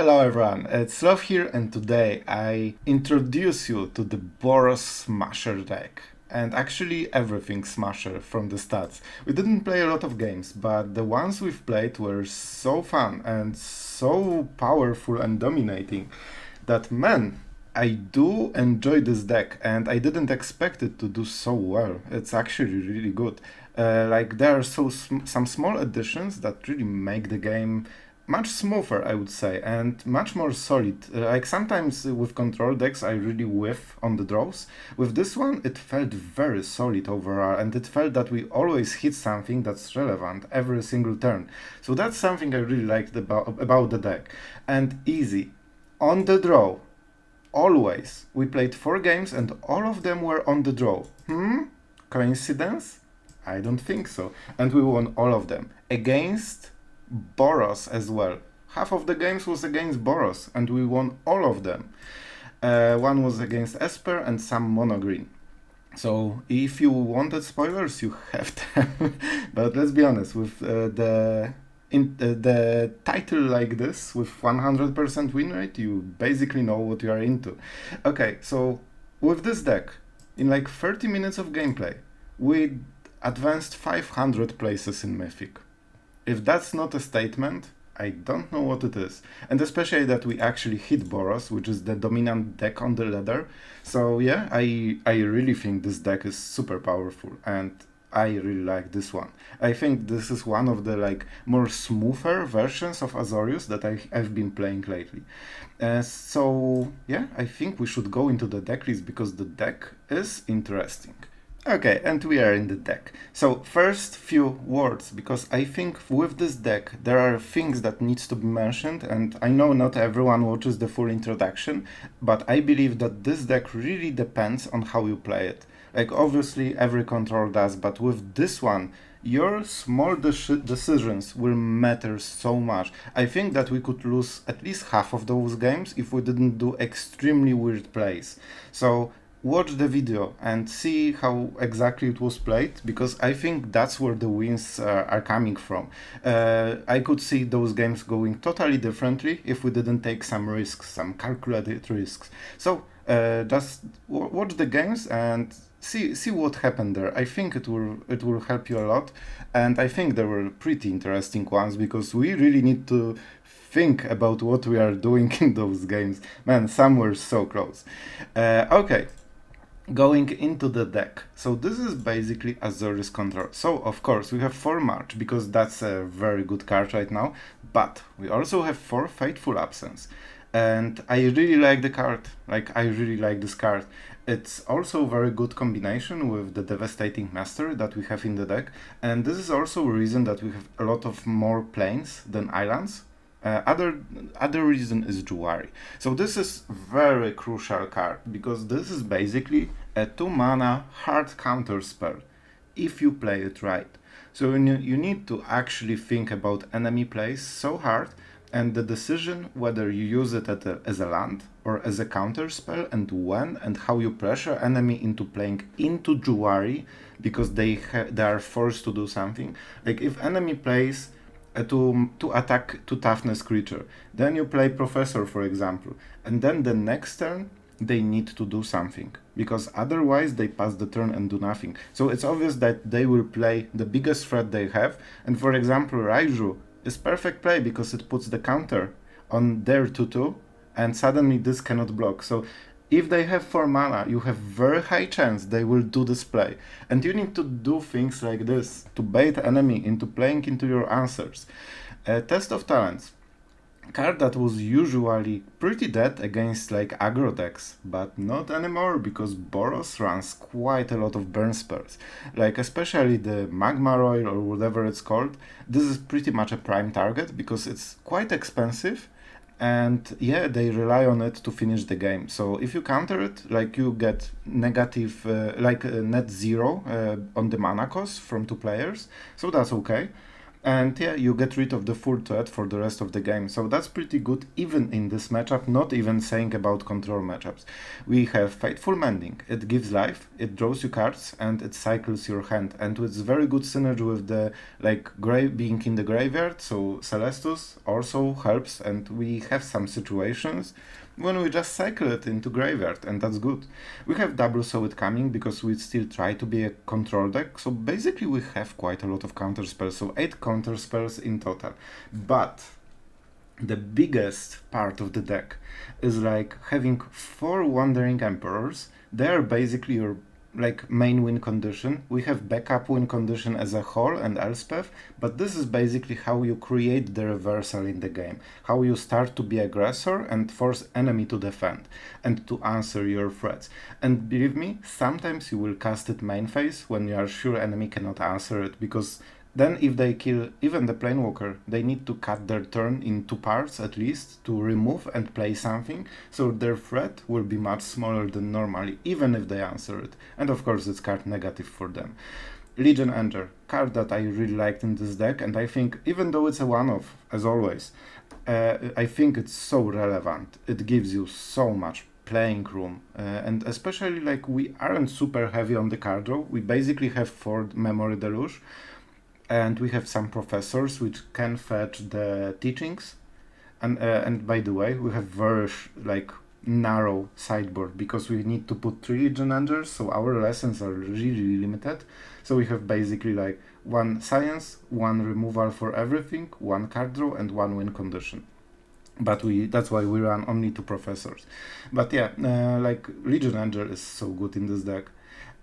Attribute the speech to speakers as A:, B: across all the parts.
A: Hello everyone, it's Sloth here, and today I introduce you to the BOROS Smasher deck. And actually everything Smasher from the stats. We didn't play a lot of games, but the ones we've played were so fun and so powerful and dominating that, man, I do enjoy this deck, and I didn't expect it to do so well. It's actually really good. Like there are some small additions that really make the game much smoother, I would say, and much more solid. Like sometimes with control decks, I really whiff on the draws. With this one, it felt very solid overall, and it felt that we always hit something that's relevant every single turn. So that's something I really liked about the deck. And easy. On the draw, always. We played 4 games and all of them were on the draw. Coincidence? I don't think so. And we won all of them. Against BOROS as well. Half of the games was against BOROS and we won all of them. One was against Esper and some mono green. So if you wanted spoilers, you have them. But let's be honest, with the title like this, with 100% win rate, you basically know what you are into. Okay, so with this deck, in like 30 minutes of gameplay, we advanced 500 places in Mythic. If that's not a statement, I don't know what it is. And especially that we actually hit BOROS, which is the dominant deck on the ladder. So yeah, I really think this deck is super powerful, and I really like this one. I think this is one of the like more smoother versions of Azorius that I've been playing lately. So yeah, I think we should go into the deck list because the deck is interesting. Okay, and we are in the deck. So first few words, because I think with this deck there are things that needs to be mentioned, and I know not everyone watches the full introduction, but I believe that this deck really depends on how you play it. Like obviously every control does, but with this one, your small decisions will matter so much. I think that we could lose at least half of those games if we didn't do extremely weird plays. So watch the video and see how exactly it was played, because I think that's where the wins are coming from. I could see those games going totally differently if we didn't take some risks, some calculated risks. So just watch the games and see what happened there. I think it will help you a lot, and I think there were pretty interesting ones because we really need to think about what we are doing in those games. Man, some were so close. Okay. Going into the deck. So this is basically Azorius control. So of course we have 4 March because that's a very good card right now, but we also have 4 Faithful Absence. And I really like the card, like I really like this card. It's also a very good combination with the Devastating Master that we have in the deck, and this is also a reason that we have a lot of more planes than islands. Other reason is Jwari. So this is very crucial card because this is basically a 2-mana hard counter spell if you play it right. So you need to actually think about enemy plays so hard, and the decision whether you use it as a land or as a counter spell, and when and how you pressure enemy into playing into Jwari because they are forced to do something. Like if enemy plays to attack to toughness creature, then you play Professor, for example, and then the next turn they need to do something because otherwise they pass the turn and do nothing. So it's obvious that they will play the biggest threat they have, and for example Raiju is perfect play because it puts the counter on their 2/2 and suddenly this cannot block. So if they have 4 mana, you have very high chance they will do this play. And you need to do things like this to bait enemy into playing into your answers. Test of Talents. Card that was usually pretty dead against like aggro decks, but not anymore because BOROS runs quite a lot of burn spells. Like especially the Magma Roil or whatever it's called. This is pretty much a prime target because it's quite expensive. And yeah, they rely on it to finish the game. So if you counter it, like you get negative, net 0 on the mana cost from 2 players. So that's okay. And yeah, you get rid of the full threat for the rest of the game. So that's pretty good even in this matchup, not even saying about control matchups. We have Faithful Mending. It gives life, it draws you cards, and it cycles your hand. And it's very good synergy with the being in the graveyard, so Celestus also helps, and we have some situations when we just cycle it into graveyard, and that's good. We have double Saw It coming because we still try to be a control deck, so basically we have quite a lot of counter spells, so 8 counter spells in total. But the biggest part of the deck is having 4 Wandering Emperors. They are basically your main win condition. We have backup win condition as a whole and Elspeth, but this is basically how you create the reversal in the game, how you start to be aggressor and force enemy to defend and to answer your threats. And believe me, sometimes you will cast it main phase when you are sure enemy cannot answer it, because then if they kill even the Planewalker, they need to cut their turn in 2 parts at least to remove and play something, so their threat will be much smaller than normally, even if they answer it. And of course it's card negative for them. Legion Enter, card that I really liked in this deck, and I think even though it's a one-off, as always, I think it's so relevant. It gives you so much playing room, and especially we aren't super heavy on the card draw. We basically have 4 Memory Deluge, and we have some professors which can fetch the teachings, and by the way, we have very narrow sideboard because we need to put 3 Legion Enders, so our lessons are really limited. So we have basically 1 science, 1 removal for everything, 1 card draw, and 1 win condition. But that's why we run only 2 professors. But yeah, Legion Ender is so good in this deck.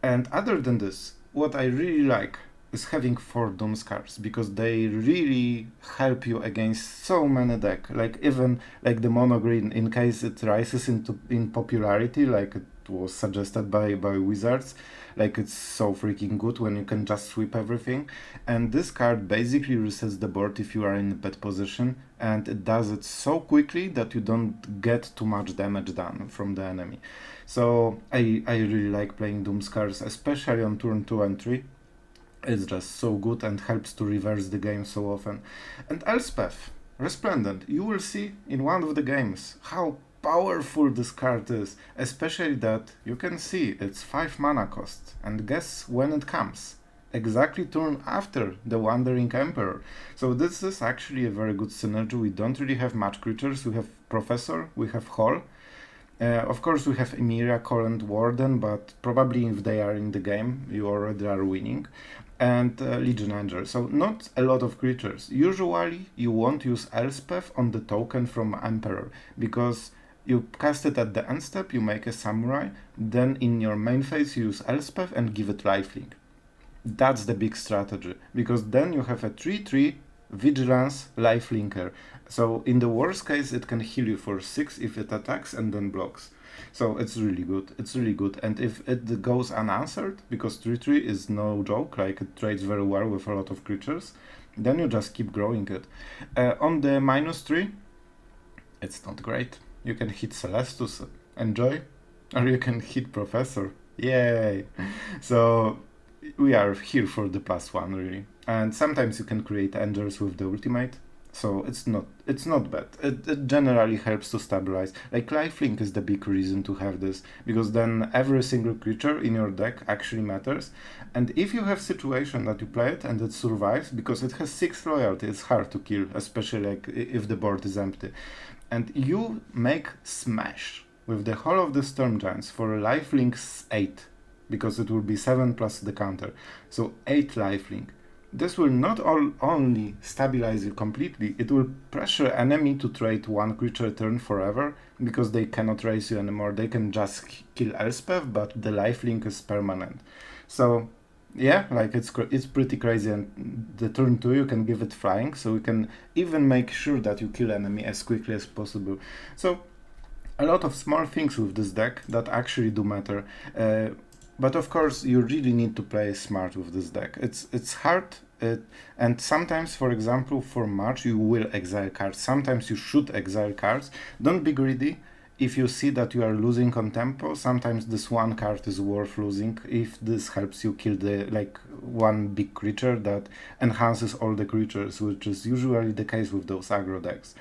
A: And other than this, what I really like is having 4 Doomskars, because they really help you against so many decks. Even the mono green, in case it rises in popularity, like it was suggested by Wizards, it's so freaking good when you can just sweep everything. And this card basically resets the board if you are in a bad position, and it does it so quickly that you don't get too much damage done from the enemy. So I really like playing Doomskars, especially on turn 2 and 3. It's just so good and helps to reverse the game so often. And Elspeth, Resplendent, you will see in one of the games how powerful this card is, especially that you can see it's 5 mana cost, and guess when it comes? Exactly turn after the Wandering Emperor. So this is actually a very good synergy. We don't really have much creatures. We have Professor, we have Hall. Of course we have Emeria, Call, and Warden, but probably if they are in the game, you already are winning. And Legion Ender, so not a lot of creatures. Usually you won't use Elspeth on the token from Emperor, because you cast it at the end step, you make a Samurai, then in your main phase you use Elspeth and give it lifelink. That's the big strategy, because then you have a 3/3 Vigilance lifelinker. So in the worst case it can heal you for 6 if it attacks and then blocks. So it's really good, and if it goes unanswered, because 3/3 is no joke, it trades very well with a lot of creatures, then you just keep growing it. On the -3, it's not great. You can hit Celestus, enjoy, or you can hit Professor, yay! So we are here for the +1 really, and sometimes you can create Enders with the ultimate. So it's not bad. It generally helps to stabilize. Lifelink is the big reason to have this, because then every single creature in your deck actually matters. And if you have situation that you play it and it survives, because it has 6 loyalty, it's hard to kill, especially if the board is empty. And you make Smash with the Hall of the Storm Giants for lifelink 8, because it will be 7 plus the counter. So 8 lifelink. This will not only stabilize you completely, it will pressure enemy to trade 1 creature turn forever, because they cannot raise you anymore. They can just kill Elspeth, but the lifelink is permanent. So yeah, it's pretty crazy, and the turn 2 you can give it flying, so you can even make sure that you kill enemy as quickly as possible. So a lot of small things with this deck that actually do matter. But of course, you really need to play smart with this deck. It's hard, and sometimes, for example, for March, you will exile cards. Sometimes you should exile cards. Don't be greedy. if you see that you are losing on tempo, sometimes this one card is worth losing if this helps you kill the one big creature that enhances all the creatures, which is usually the case with those aggro decks.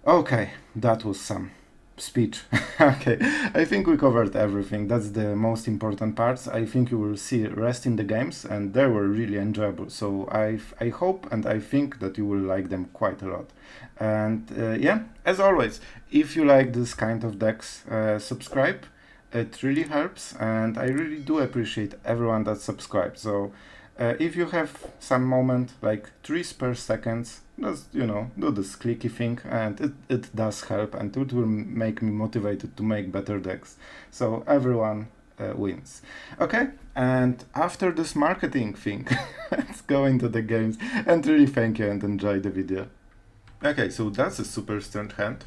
A: Okay, that was some speech. Okay, I think we covered everything. That's the most important parts. I think you will see rest in the games, and they were really enjoyable. So I hope and I think that you will like them quite a lot. And yeah, as always, if you like this kind of decks, subscribe. It really helps, and I really do appreciate everyone that subscribes. So if you have some moment, like 3 spare seconds, just, do this clicky thing, and it does help, and it will make me motivated to make better decks. So everyone wins. Okay, and after this marketing thing, let's go into the games, and really thank you and enjoy the video. Okay, so that's a super strong hand.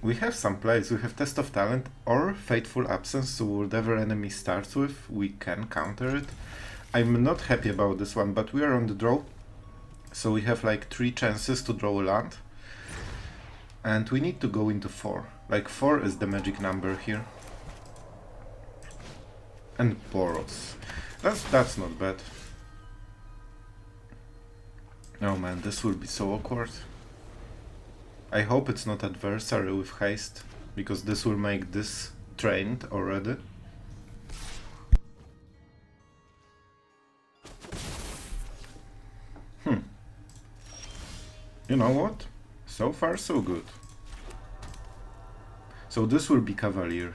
A: We have some plays. We have Test of Talent or Fateful Absence, so whatever enemy starts with, we can counter it. I'm not happy about this one, but we are on the draw. So we have 3 chances to draw a land. And we need to go into 4. 4 is the magic number here. And BOROS. That's not bad. Oh man, this will be so awkward. I hope it's not adversary with haste, because this will make this trained already. You know what? So far so good. So this will be Cavalier.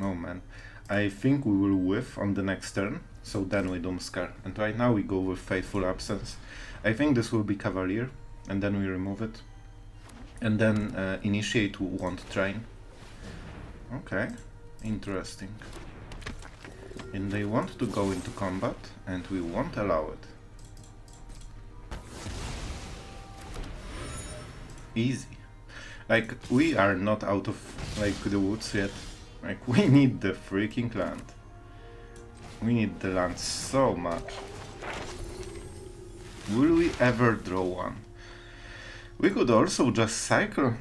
A: Oh man. I think we will whiff on the next turn, so then we Doomskar. And right now we go with Faithful Absence. I think this will be Cavalier, and then we remove it. And then initiate won't train. Okay, interesting. And they want to go into combat, and we won't allow it. Easy. We are not out of the woods yet. We need the freaking land. We need the land so much. Will we ever draw one? We could also just cycle.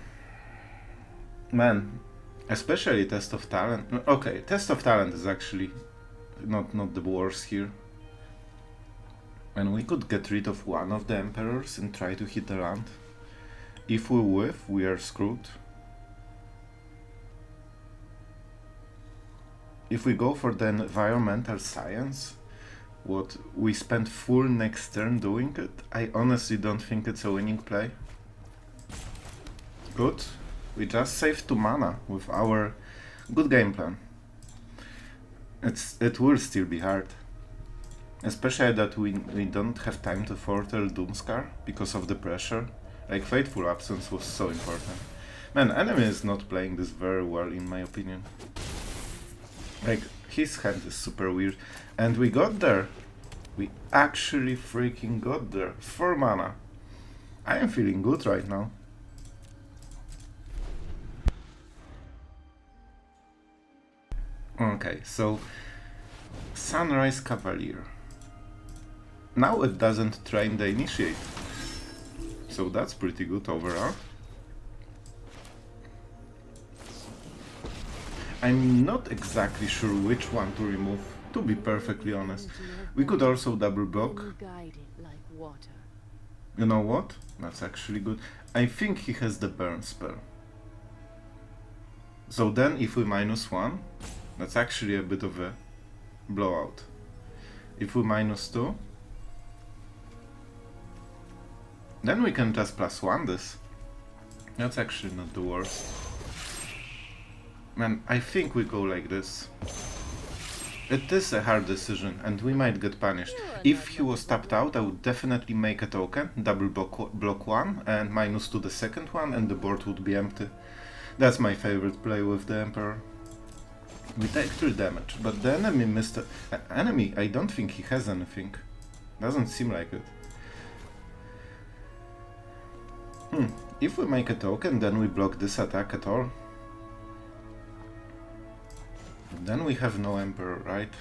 A: Man, especially Test of Talent. Okay, Test of Talent is actually not the worst here. And we could get rid of one of the Emperors and try to hit a land. If we whiff, we are screwed. If we go for the environmental science, what we spend full next turn doing it, I honestly don't think it's a winning play. Good. We just saved 2 mana with our good game plan. It will still be hard. Especially that we don't have time to foretell Doomskar because of the pressure. Fateful Absence was so important. Man, enemy is not playing this very well in my opinion. His hand is super weird. And we got there. We actually freaking got there. 4 mana. I am feeling good right now. Okay, so Sunrise Cavalier. Now it doesn't train the initiate. So that's pretty good overall. I'm not exactly sure which one to remove, to be perfectly honest. We could also double block. You know what? That's actually good. I think he has the burn spell. So then if we -1, that's actually a bit of a blowout. If we -2, then we can just +1 this. That's actually not the worst. Man, I think we go like this. It is a hard decision, and we might get punished. If he was tapped out, I would definitely make a token, double block 1, and -2 the second one, and the board would be empty. That's my favorite play with the Emperor. We take 3 damage, but the enemy missed enemy, I don't think he has anything. Doesn't seem like it. If we make a token, then we block this attack at all. Then we have no Emperor, right?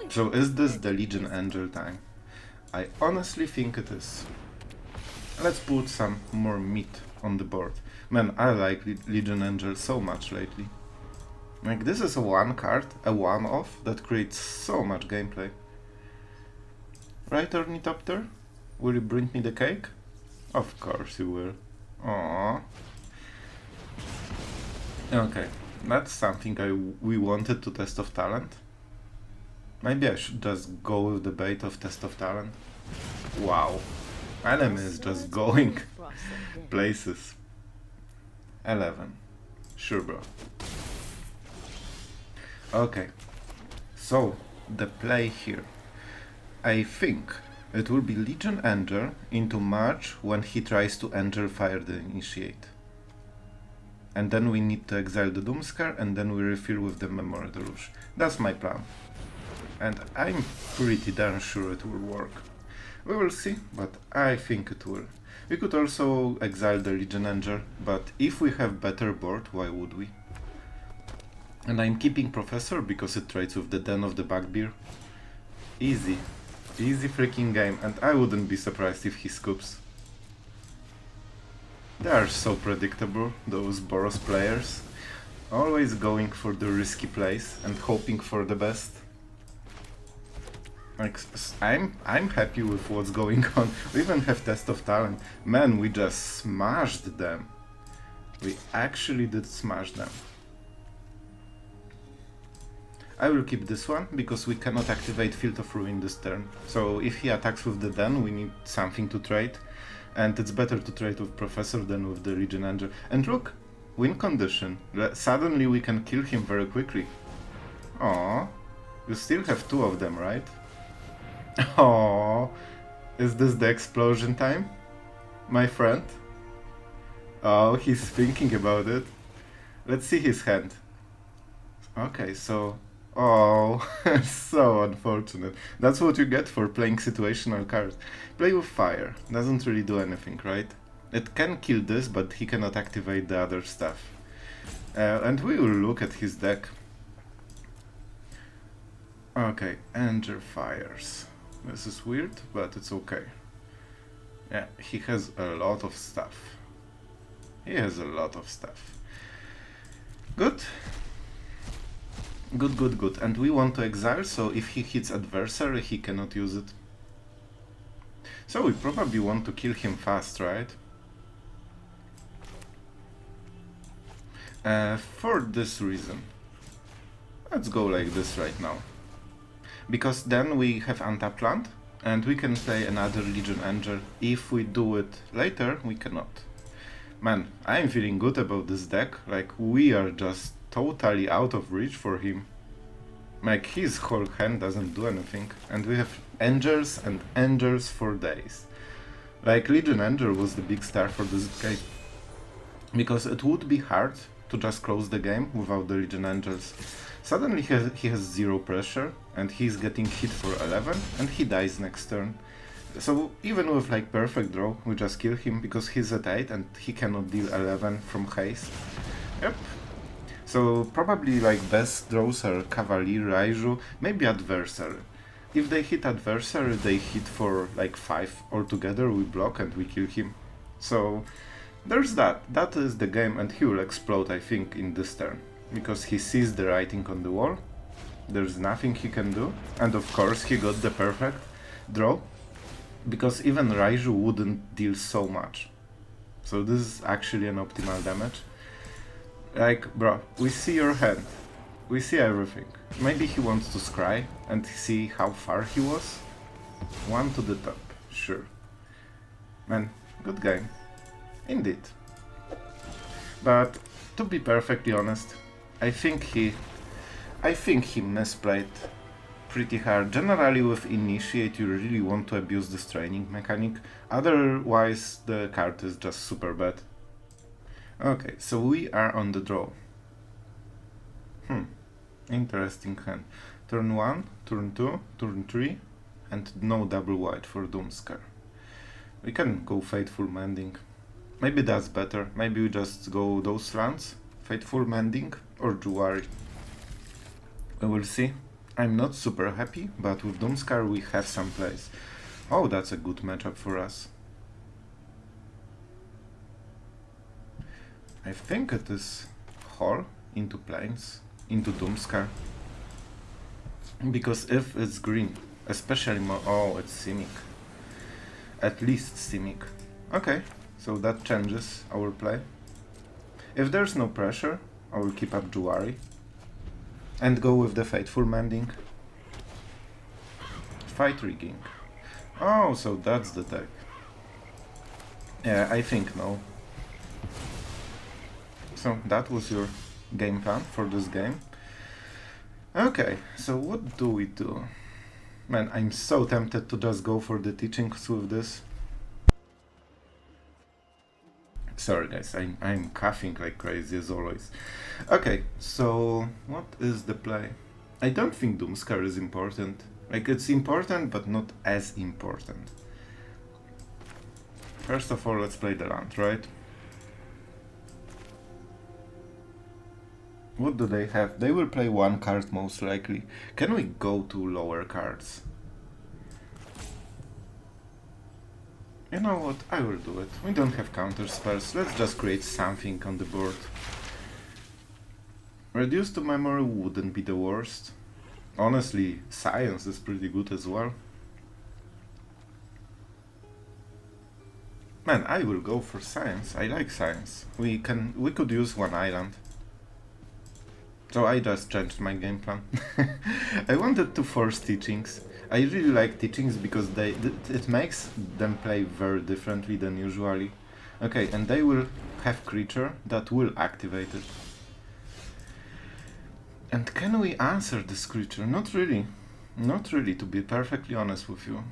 A: So is this the Legion Angel time? I honestly think it is. Let's put some more meat on the board. Man, I like Legion Angel so much lately. Like, this is a one card, a one-off, that creates so much gameplay. Right, Ornithopter? Will you bring me the cake? Of course you will. Aww. Okay, that's something we wanted to Test of Talent. Maybe I should just go with the bait of Test of Talent. Wow. Enemy is just going places. 11. Sure, bro. Okay. So, the play here. I think it will be Legion Angel into March when he tries to Angel Fire the Initiate. And then we need to exile the Doomskar and then we refill with the Memory Deluge. That's my plan. And I'm pretty darn sure it will work. We will see, but I think it will. We could also exile the Legion Angel, but if we have better board, why would we? And I'm keeping Professor because it trades with the Den of the Bugbear. Easy. Easy freaking game, and I wouldn't be surprised if he scoops. They are so predictable, those BOROS players. Always going for the risky plays and hoping for the best. Like, I'm happy with what's going on. We even have Test of Talent. Man, we just smashed them. We actually did smash them. I will keep this one, because we cannot activate Field of Ruin this turn. So if he attacks with the Den, we need something to trade. And it's better to trade with Professor than with the Legion Angel. And look, win condition. Suddenly we can kill him very quickly. Aww. You still have two of them, right? Oh, is this the explosion time, my friend? Oh, he's thinking about it. Let's see his hand. Okay, so... Oh, so unfortunate. That's what you get for playing situational cards. Play with fire. Doesn't really do anything, right? It can kill this, but he cannot activate the other stuff. And we will look at his deck. Okay, Angel Fires. This is weird, but it's okay. Yeah, he has a lot of stuff. He has a lot of stuff. Good. Good, good, good. And we want to exile, so if he hits adversary, he cannot use it. So we probably want to kill him fast, right? For this reason. Let's go like this right now. Because then we have untapped land, and we can play another Legion Angel. If we do it later, we cannot. Man, I'm feeling good about this deck. Like, we are just totally out of reach for him. Like, his whole hand doesn't do anything, and we have Angels and Angels for days. Like, Legion Angel was the big star for this game. Because it would be hard to just close the game without the Legion Angels. Suddenly he has zero pressure, and he's getting hit for 11, and he dies next turn. So even with like perfect draw, we just kill him because he's at 8 and he cannot deal 11 from haste. Yep. So probably like best draws are Cavalier, Raiju, maybe Adversary. If they hit Adversary, they hit for like 5 altogether, we block and we kill him. So there's that. That is the game, and he will explode, I think, in this turn. Because he sees the writing on the wall. There's nothing he can do. And of course he got the perfect draw. Because even Raiju wouldn't deal so much. So this is actually an optimal damage. Like, bro, we see your hand. We see everything. Maybe he wants to scry and see how far he was. 1 to the top, sure. Man, good game. Indeed. But to be perfectly honest, I think he misplayed pretty hard. Generally with Initiate you really want to abuse this training mechanic, otherwise the card is just super bad. Okay, so we are on the draw. Interesting hand. Turn 1, turn 2, turn 3, and no double white for Doomskar. We can go Faithful Mending. Maybe that's better. Maybe we just go those lands. Faithful Mending or Jwari. We will see. I'm not super happy, but with Doomskar we have some plays. Oh, that's a good matchup for us. I think it is Hor into Plains, into Doomskar. Because if it's green, especially more... Oh, it's Simic. At least Simic. Okay, so that changes our play. If there's no pressure, I will keep up Jwari. And go with the Faithful Mending. Fight rigging. Oh, so that's the deck. Yeah, I think no. So that was your game plan for this game. Okay, so what do we do? Man, I'm so tempted to just go for the teachings with this. Sorry guys, I'm coughing like crazy as always. Okay, so what is the play? I don't think Doomskar is important. Like, it's important, but not as important. First of all, let's play the land, right? What do they have? They will play one card most likely. Can we go to lower cards? You know what? I will do it. We don't have counter spells. Let's just create something on the board. Reduce to memory wouldn't be the worst. Honestly, science is pretty good as well. Man, I will go for science. I like science. We could use one island. So I just changed my game plan. I wanted to force teachings. I really like teachings because it makes them play very differently than usually. Okay, and they will have creature that will activate it. And can we answer this creature? Not really. Not really, to be perfectly honest with you.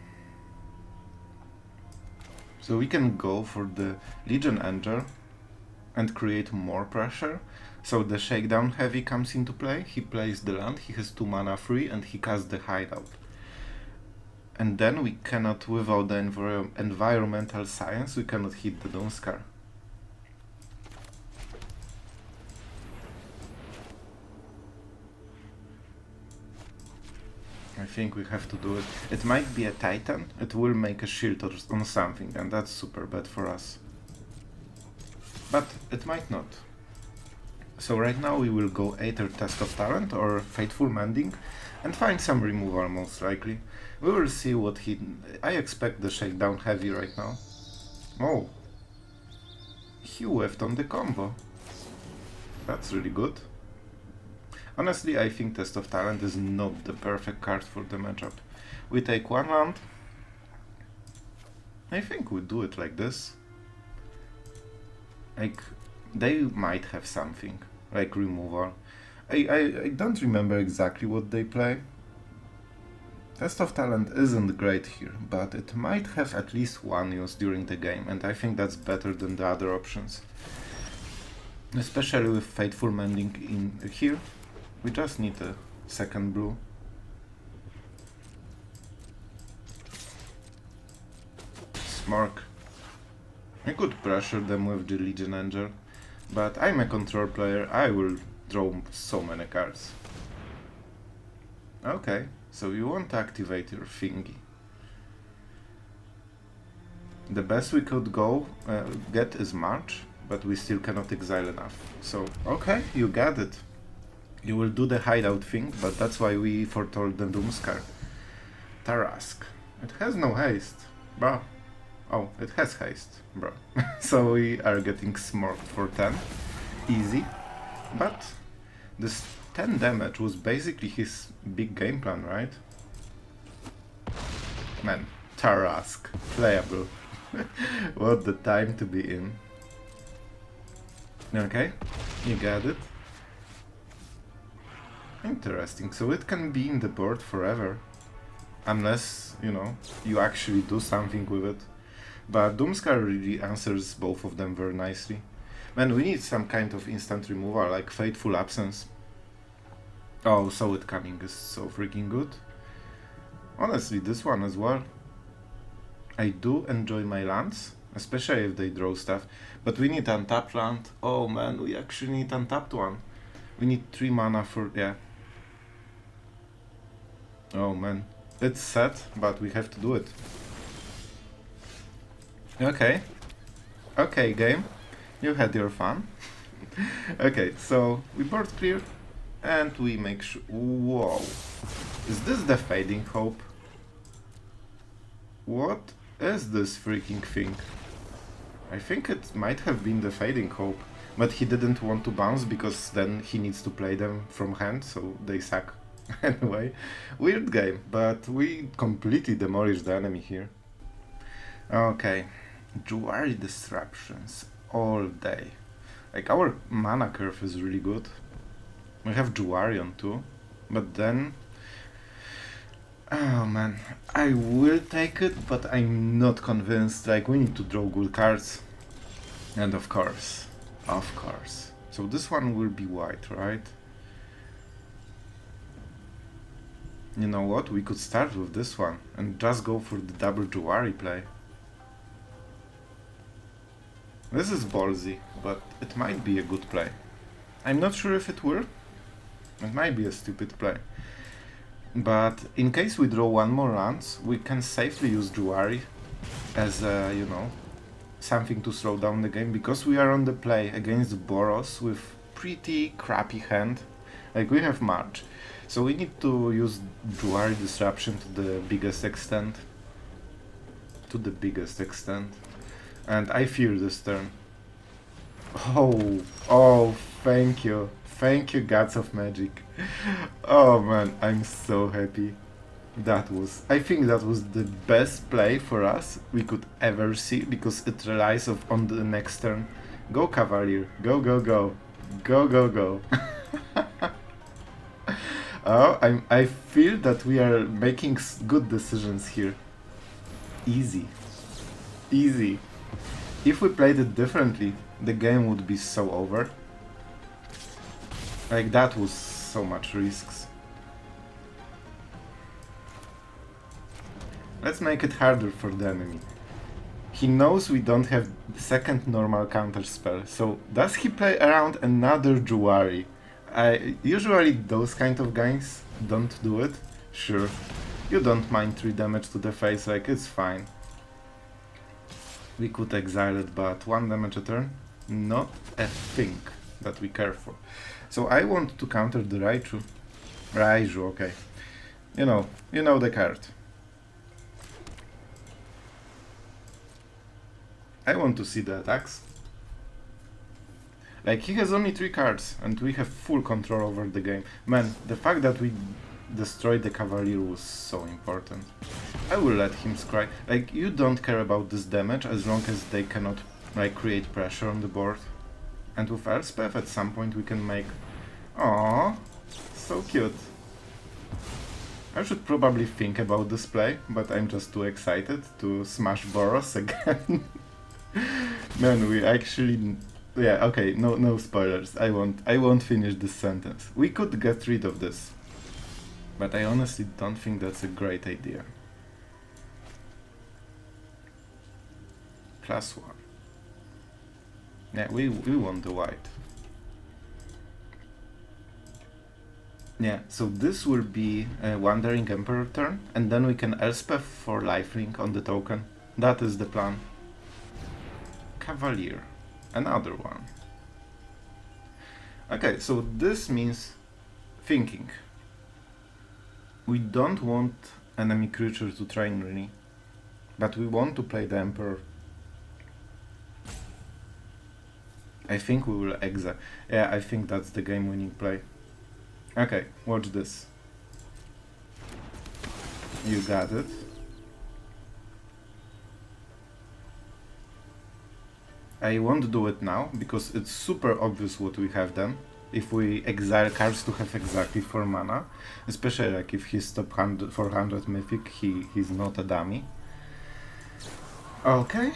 A: So we can go for the Legion Angel and create more pressure. So the Shakedown Heavy comes into play, he plays the land, he has 2 mana free, and he casts the Hideout. And then we cannot, without the environmental science, we cannot hit the Doomskar. I think we have to do it. It might be a Titan, it will make a shield on something, and that's super bad for us. But it might not. So right now we will go either Test of Talent or Faithful Mending and find some removal most likely. We will see what he... I expect the Shakedown Heavy right now. Oh. He whiffed on the combo. That's really good. Honestly, I think Test of Talent is not the perfect card for the matchup. We take one land. I think we do it like this. Like, they might have something, like removal. I don't remember exactly what they play. Test of Talent isn't great here, but it might have at least one use during the game, and I think that's better than the other options. Especially with Faithful Mending in here. We just need a second blue. Smark. I could pressure them with the Legion Angel, but I'm a control player, I will draw so many cards. Okay, so you won't activate your thingy. The best we could get is March, but we still cannot exile enough. So, okay, you got it. You will do the hideout thing, but that's why we foretold the Doomskar. Tarask. It has no haste, bro. Oh, it has haste, bro. So we are getting smorked for 10. Easy. But this 10 damage was basically his big game plan, right? Man, Tarask. Playable. What the time to be in. Okay, you got it. Interesting, so it can be in the board forever. Unless, you know, you actually do something with it. But Doomskar really answers both of them very nicely. Man, we need some kind of instant removal, like Fateful Absence. Oh, So It Coming is so freaking good. Honestly, this one as well. I do enjoy my lands, especially if they draw stuff. But we need untapped land. Oh man, we actually need untapped one. We need 3 mana for... yeah. Oh man, it's sad, but we have to do it. Okay. Okay, game. You had your fun. Okay, so we board clear and we make sure. Whoa. Is this the Fading Hope? What is this freaking thing? I think it might have been the Fading Hope, but he didn't want to bounce because then he needs to play them from hand, so they suck. Anyway, weird game, but we completely demolished the enemy here. Okay, Jwari Disruptions all day. Like, our mana curve is really good. We have Jwari on too, but then... Oh man, I will take it, but I'm not convinced. Like, we need to draw good cards. And of course. So this one will be white, right? You know what, we could start with this one and just go for the double Jwari play. This is ballsy, but it might be a good play. I'm not sure if it will. It might be a stupid play. But in case we draw one more lance, we can safely use Jwari as, you know, something to slow down the game, because we are on the play against BOROS with pretty crappy hand. Like, we have March, so we need to use Jwari Disruption to the biggest extent. And I fear this turn. Oh, thank you. Thank you, Gods of Magic. Oh man, I'm so happy. I think that was the best play for us we could ever see, because it relies on the next turn. Go Cavalier, go, go, go. Go, go, go. Oh, I feel that we are making good decisions here. Easy. If we played it differently, the game would be so over. Like, that was so much risks. Let's make it harder for the enemy. He knows we don't have the second normal counter spell, so does he play around another Jwari? Usually those kind of guys don't do it. Sure, you don't mind 3 damage to the face, like, it's fine. We could exile it, but 1 damage a turn? Not a thing that we care for. So I want to counter the Raiju, okay. You know the card. I want to see the attacks. Like, he has only 3 cards, and we have full control over the game. Man, the fact that we destroyed the Cavalier was so important. I will let him scry. Like, you don't care about this damage as long as they cannot, like, create pressure on the board. And with Elspeth, at some point we can make... Aww, so cute. I should probably think about this play, but I'm just too excited to smash BOROS again. Man, we actually... Yeah, okay, no spoilers. I won't finish this sentence. We could get rid of this, but I honestly don't think that's a great idea. +1. Yeah, we want the white. Yeah, so this will be a Wandering Emperor turn, and then we can Elspeth for lifelink on the token. That is the plan. Cavalier. Another one. Okay, so this means thinking. We don't want enemy creature to train really, but we want to play the Emperor. I think we will exile. Yeah, I think that's the game-winning play. Okay, watch this. You got it. I won't do it now, because it's super obvious what we have then. If we exile cards to have exactly 4 mana, especially like if he's top 400 Mythic, he's not a dummy. Okay.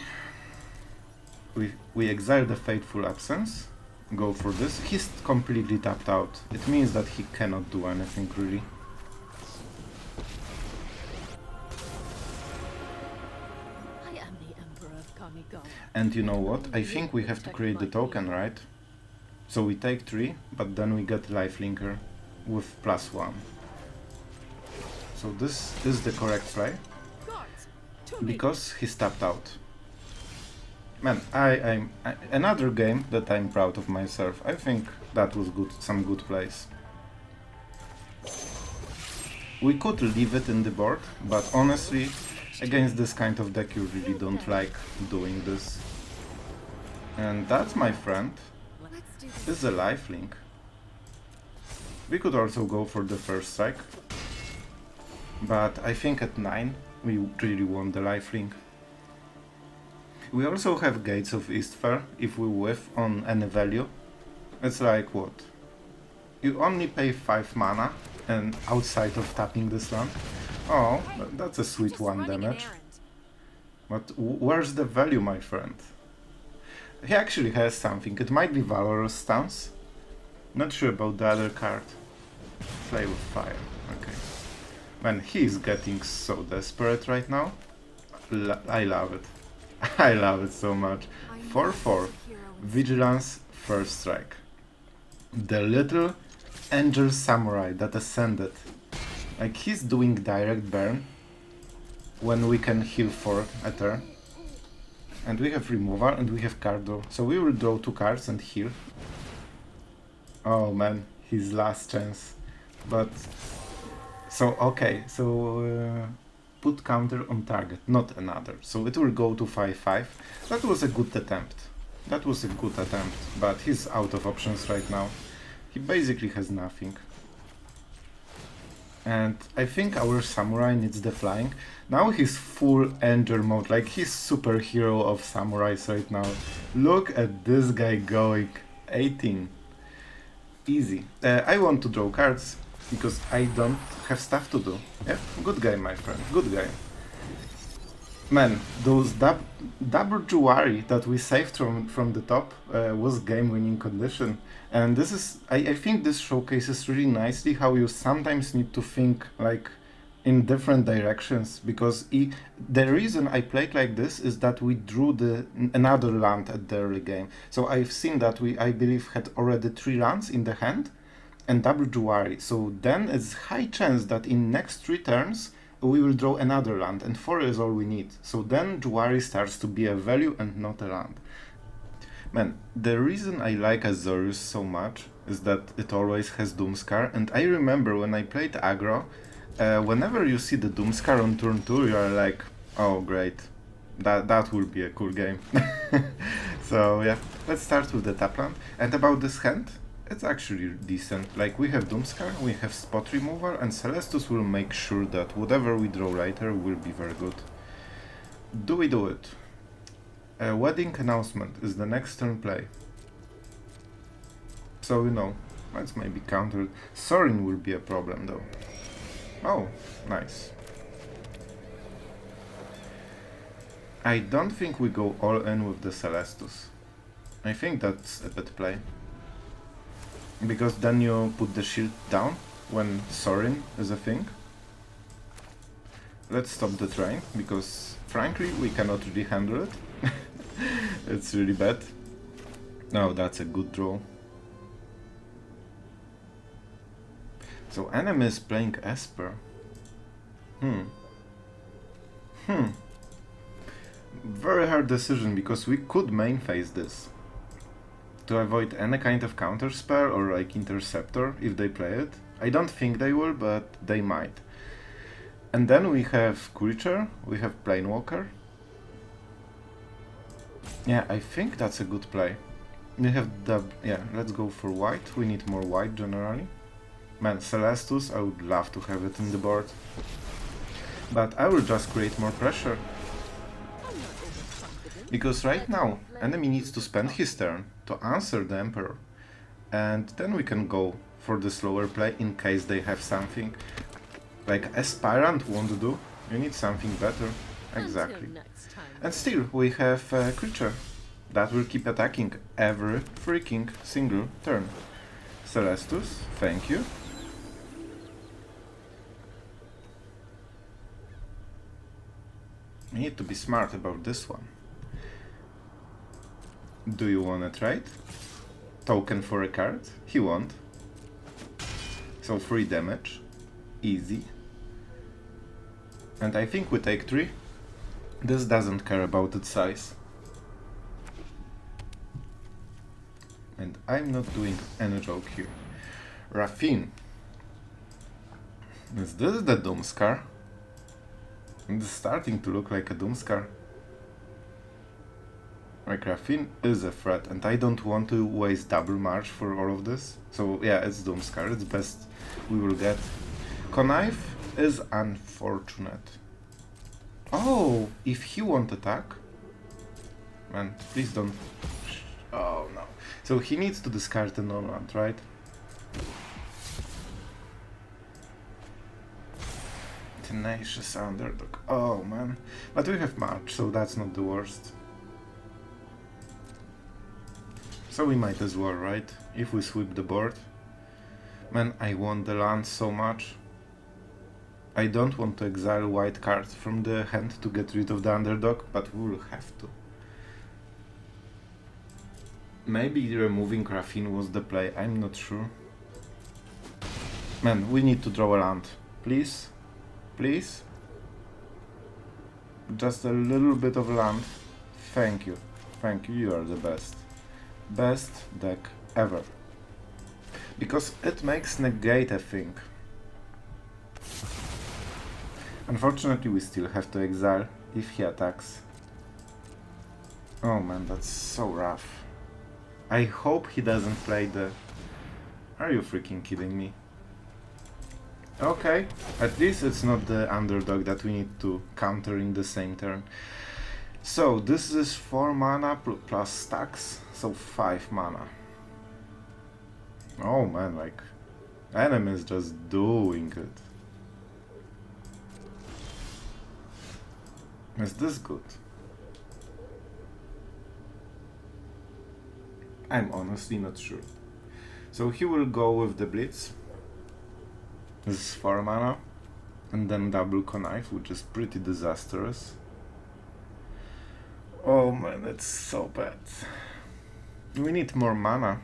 A: We exile the Faithful Absence, go for this. He's completely tapped out. It means that he cannot do anything really. And you know what? I think we have to create the token, right? So we take 3, but then we get lifelinker with +1. So this is the correct play, because he's tapped out. Man, another game that I'm proud of myself. I think that was good, some good plays. We could leave it in the board, but honestly, against this kind of deck you really don't like doing this. And that, my friend, is a lifelink. We could also go for the first strike, but I think at 9 we really want the lifelink. We also have Gates of Istfell if we whiff on any value. It's like what? You only pay 5 mana and outside of tapping this land. Oh, that's a sweet 1 damage. But where's the value, my friend? He actually has something. It might be Valorous Stance. Not sure about the other card. Play with fire. Okay. Man, he is getting so desperate right now. I love it. I love it so much. 4/4. Vigilance, first strike. The little angel samurai that ascended. Like, he's doing direct burn when we can heal for a turn. And we have removal and we have card draw. So we will draw 2 cards and heal. Oh man, his last chance. But so okay, so put counter on target, not another. So it will go to 5/5. That was a good attempt. That was a good attempt, but he's out of options right now. He basically has nothing. And I think our samurai needs the flying. Now he's full angel mode, like he's superhero of samurais right now. Look at this guy going. 18. Easy. I want to draw cards because I don't have stuff to do. Yeah, good guy, my friend, good guy. Man, those double Jwari that we saved from the top was game-winning condition. And this is, I think this showcases really nicely how you sometimes need to think like in different directions, because the reason I played like this is that we drew another land at the early game. So I've seen that we, I believe, had already 3 lands in the hand and double Jwari. So then it's high chance that in next 3 turns we will draw another land, and 4 is all we need. So then Jwari starts to be a value and not a land. Man, the reason I like Azorius so much is that it always has Doomskar, and I remember when I played aggro, whenever you see the Doomskar on turn 2, you are like, oh great, that will be a cool game. So yeah, let's start with the tap land. And about this hand, it's actually decent. Like, we have Doomskar, we have spot removal, and Celestus will make sure that whatever we draw later will be very good. Do we do it? A wedding announcement is the next turn play. So, you know, let's maybe counter it. Sorin will be a problem though. Oh, nice. I don't think we go all in with the Celestus. I think that's a bad play. Because then you put the shield down when Sorin is a thing. Let's stop the train, because frankly we cannot really handle it. It's really bad. No, that's a good draw. So enemy is playing Esper. Very hard decision, because we could main phase this to avoid any kind of counter spell or like interceptor if they play it. I don't think they will, but they might. And then we have creature, we have planewalker. Yeah, I think that's a good play. We have yeah, let's go for white. We need more white generally. Man, Celestus, I would love to have it in the board. But I will just create more pressure. Because right now, enemy needs to spend his turn to answer the Emperor. And then we can go for the slower play in case they have something. Like Aspirant won't do, you need something better. Exactly. And still, we have a creature that will keep attacking every freaking single turn. Celestus, thank you. We need to be smart about this one. Do you wanna trade? Token for a card? He won't. So 3 damage. Easy. And I think we take 3. This doesn't care about its size. And I'm not doing any joke here. Raffine. Is this the Doomskar? It's starting to look like a Doomskar. Like, Raffine is a threat, and I don't want to waste double march for all of this. So yeah, it's Doomskar, it's best we will get. Connive is unfortunate. Oh, if he won't attack... Man, please don't... Oh no. So he needs to discard the non-land, right? Tenacious underdog. Oh man. But we have March, so that's not the worst. So we might as well, right? If we sweep the board. Man, I want the land so much. I don't want to exile white cards from the hand to get rid of the underdog, but we will have to. Maybe removing Raffine was the play, I'm not sure. Man, we need to draw a land. Please? Please? Just a little bit of land. Thank you. Thank you, you are the best. Best deck ever. Because it makes Negate a thing. Unfortunately, we still have to exile if he attacks. Oh man, that's so rough. I hope he doesn't play the... Are you freaking kidding me? Okay, at least it's not the underdog that we need to counter in the same turn. So, this is 4 mana plus stacks, so 5 mana. Oh man, like, enemy is just doing it. Is this good? I'm honestly not sure. So he will go with the Blitz. This is 4 mana. And then double Connive, which is pretty disastrous. Oh man, it's so bad. We need more mana.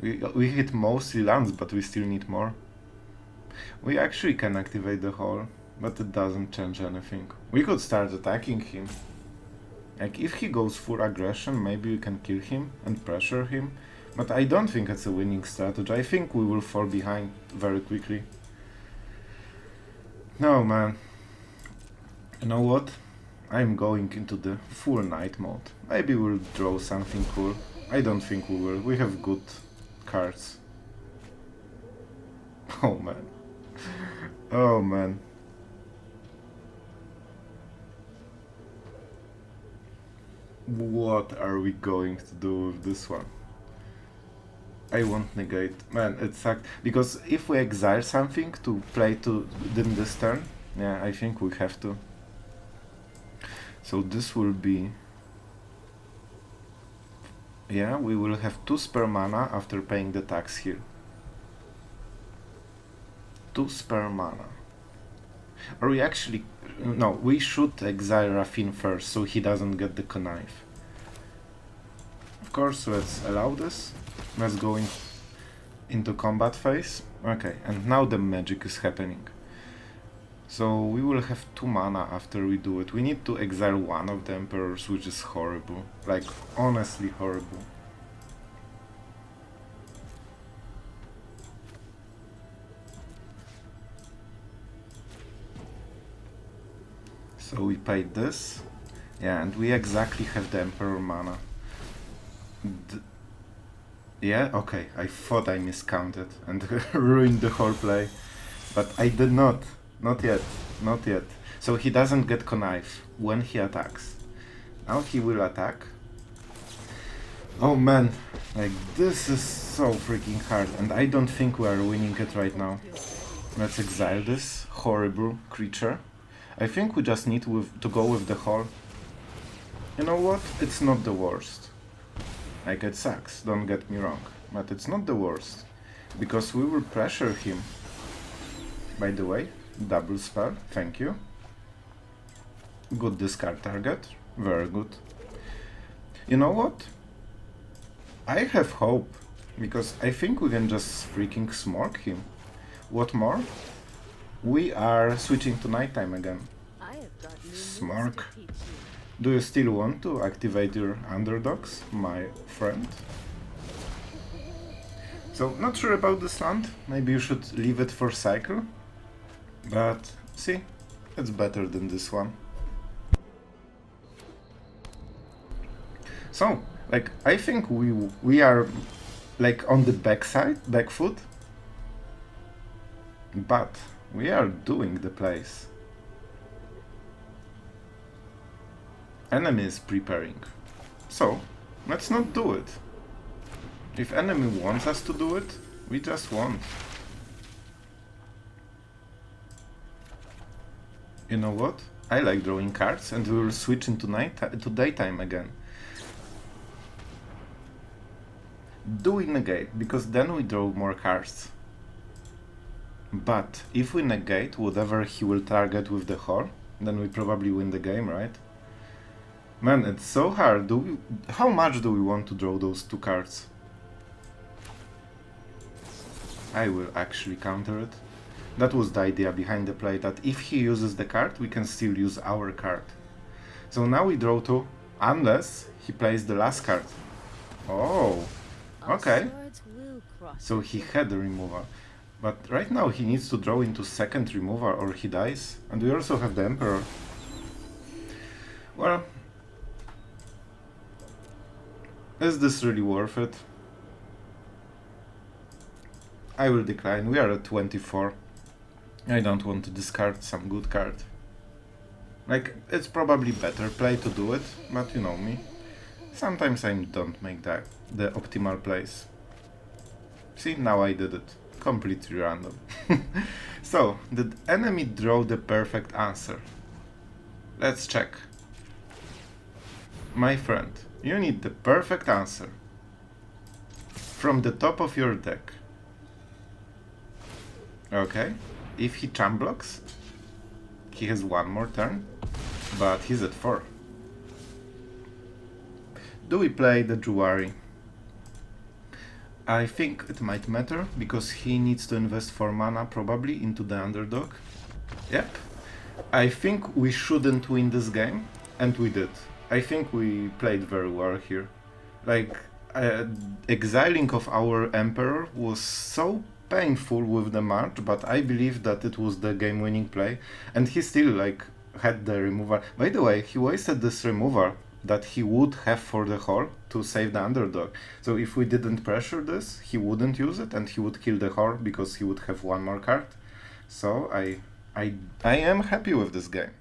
A: We hit mostly lands, but we still need more. We actually can activate the hole, but it doesn't change anything. We could start attacking him. Like, if he goes full aggression, maybe we can kill him and pressure him. But I don't think it's a winning strategy. I think we will fall behind very quickly. No, man. You know what? I'm going into the full night mode. Maybe we'll draw something cool. I don't think we will. We have good cards. Oh man. Oh man. What are we going to do with this one? I won't negate. Man, it sucked. Because if we exile something to play to in this turn, yeah, I think we have to. So this will be... Yeah, we will have 2 spare mana after paying the tax here. 2 spare mana. Or we actually... No, we should exile Raffine first, so he doesn't get the Connive. Of course, let's allow this. Let's go into combat phase. Okay, and now the magic is happening. So we will have 2 mana after we do it. We need to exile one of the Emperors, which is horrible. Like, honestly horrible. So we paid this. Yeah, and we exactly have the Emperor mana. Yeah, okay, I thought I miscounted and ruined the whole play. But I did not. Not yet, not yet. So he doesn't get Connive when he attacks. Now he will attack. Oh man, like this is so freaking hard and I don't think we are winning it right now. Let's exile this horrible creature. I think we just need to go with the hole. You know what? It's not the worst. Like, it sucks, don't get me wrong. But it's not the worst. Because we will pressure him. By the way, double spell, thank you. Good discard target, very good. You know what? I have hope, because I think we can just freaking smork him. What more? We are switching to nighttime again. Smork. Do you still want to activate your underdogs, my friend? So, not sure about this land. Maybe you should leave it for cycle. But, see, it's better than this one. So, like, I think we are, like, on the back foot. But we are doing the place. Enemy is preparing. So, let's not do it. If enemy wants us to do it, we just won't. You know what? I like drawing cards, and we will switch into daytime again. Do we negate? Because then we draw more cards. But if we negate whatever he will target with the whore, then we probably win the game, right? Man, it's so hard. How much do we want to draw those two cards? I will actually counter it. That was the idea behind the play, that if he uses the card, we can still use our card. So now we draw two, unless he plays the last card. Oh, okay. So he had the removal. But right now he needs to draw into second removal or he dies. And we also have the Emperor. Well, is this really worth it? I will decline. We are at 24. I don't want to discard some good card. Like, it's probably better play to do it, but you know me. Sometimes I don't make the optimal plays. See, now I did it. Completely random. So, did enemy draw the perfect answer? Let's check. My friend, you need the perfect answer from the top of your deck. Okay, if he champ blocks, he has one more turn, but he's at 4. Do we play the Jwari? I think it might matter, because he needs to invest 4 mana probably into the underdog. Yep. I think we shouldn't win this game, and we did. I think we played very well here. Like, exiling of our Emperor was so painful with the match, but I believe that it was the game-winning play, and he still like had the removal. By the way, he wasted this removal that he would have for the whore to save the underdog. So if we didn't pressure this, he wouldn't use it, and he would kill the whore because he would have one more card. So I am happy with this game.